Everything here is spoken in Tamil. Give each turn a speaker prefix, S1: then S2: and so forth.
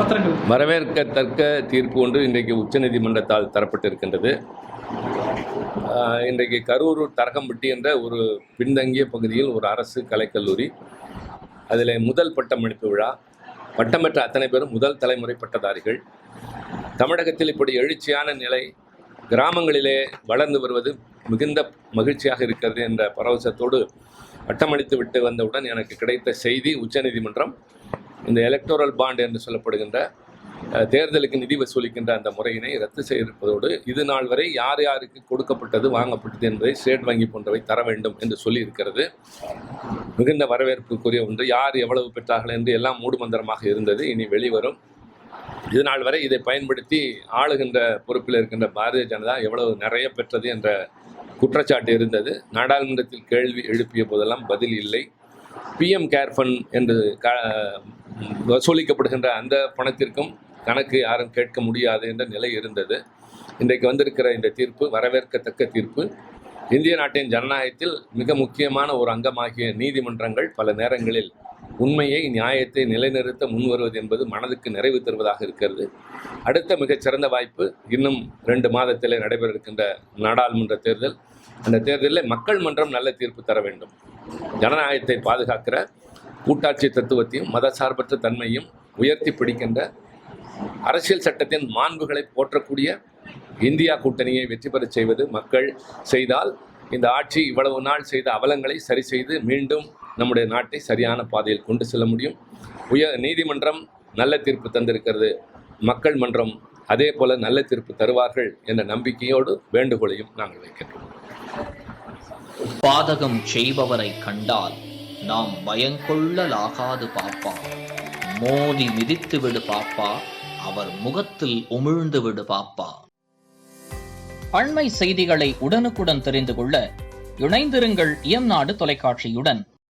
S1: பத்திரங்கள்?
S2: வரவேற்கத்தக்க தீர்ப்பு ஒன்று இன்றைக்கு உச்சநீதிமன்றத்தால் தரப்பட்டிருக்கின்றது. இன்றைக்கு கரூர் தரகம்பட்டி என்ற ஒரு பின்தங்கிய பகுதியில் ஒரு அரசு கலைக்கல்லூரி, அதில் முதல் பட்டமளிப்பு விழா, பட்டம் பெற்ற அத்தனை பேரும் முதல் தலைமுறை பட்டதாரிகள். தமிழகத்தில் இப்படி எழுச்சியான நிலை கிராமங்களிலே வளர்ந்து வருவது மிகுந்த மகிழ்ச்சியாக இருக்கிறது என்ற பரவசத்தோடு பட்டமளித்து விட்டு வந்தவுடன் எனக்கு கிடைத்த செய்தி, உச்சநீதிமன்றம் இந்த எலக்டோரல் பாண்ட் என்று சொல்லப்படுகின்ற தேர்தலுக்கு நிதி வசூலிக்கின்ற அந்த முறையினை ரத்து செய்திருப்பதோடு இது நாள் வரை யார் யாருக்கு கொடுக்கப்பட்டது, வாங்கப்பட்டது என்பதை ஸ்டேட் வங்கி போன்றவை தர வேண்டும் என்று சொல்லியிருக்கிறது. மிகுந்த வரவேற்புக்குரிய ஒன்று. யார் எவ்வளவு பெற்றார்கள் என்று எல்லாம் மூடுமந்திரமாக இருந்தது. இனி வெளிவரும். இது நாள் வரை இதை பயன்படுத்தி ஆளுகின்ற பொறுப்பில் இருக்கின்ற பாரதிய ஜனதா எவ்வளவு நிறைய பெற்றது என்ற குற்றச்சாட்டு இருந்தது. நாடாளுமன்றத்தில் கேள்வி எழுப்பிய போதெல்லாம் பதில் இல்லை. பிஎம் கேர் ஃபண்ட் என்று வசூலிக்கப்படுகின்ற அந்த பணத்திற்கும் கணக்கு யாரும் கேட்க முடியாது என்ற நிலை இருந்தது. இன்றைக்கு வந்திருக்கிற இந்த தீர்ப்பு வரவேற்கத்தக்க தீர்ப்பு. இந்திய நாட்டின் ஜனநாயகத்தில் மிக முக்கியமான ஒரு அங்கமாகிய நீதிமன்றங்கள் பல நேரங்களில் உண்மையை, நியாயத்தை நிலைநிறுத்த முன்வருவது என்பது மனதுக்கு நிறைவு தருவதாக இருக்கிறது. அடுத்த மிகச்சிறந்த வாய்ப்பு இன்னும் 2 மாதத்திலே நடைபெற இருக்கின்ற நாடாளுமன்ற தேர்தல். அந்த தேர்தலில் மக்கள் மன்றம் நல்ல தீர்ப்பு தர வேண்டும். ஜனநாயகத்தை பாதுகாக்கிற கூட்டாட்சி தத்துவத்தையும் மதசார்பற்ற தன்மையும் உயர்த்தி பிடிக்கின்ற அரசியல் சட்டத்தின் மாண்புகளை போற்றக்கூடிய இந்தியா கூட்டணியை வெற்றி பெறச் செய்வது மக்கள் செய்தால் இந்த ஆட்சி இவ்வளவு நாள் செய்த அவலங்களை சரி செய்து மீண்டும் நம்முடைய நாட்டை சரியான பாதையில் கொண்டு செல்ல முடியும். நீதிமன்றம் நல்ல தீர்ப்பு தந்திருக்கிறது. மக்கள் மன்றம் அதே போல நல்ல தீர்ப்பு தருவார்கள் என்ற நம்பிக்கையோடு வேண்டுகோளையும் நாங்கள் வைக்கின்றோம்.
S3: பாதகம் செய்பவரை கண்டால் நாம் பயங்கொள்ளலாகாது பாப்பா, மோதி மிதித்து விடு பாப்பா, அவர் முகத்தில் உமிழ்ந்து விடு பாப்பா. அண்மை செய்திகளை உடனுக்குடன் தெரிந்து கொள்ள இணைந்திருங்கள் இயம்நாடு தொலைக்காட்சியுடன்.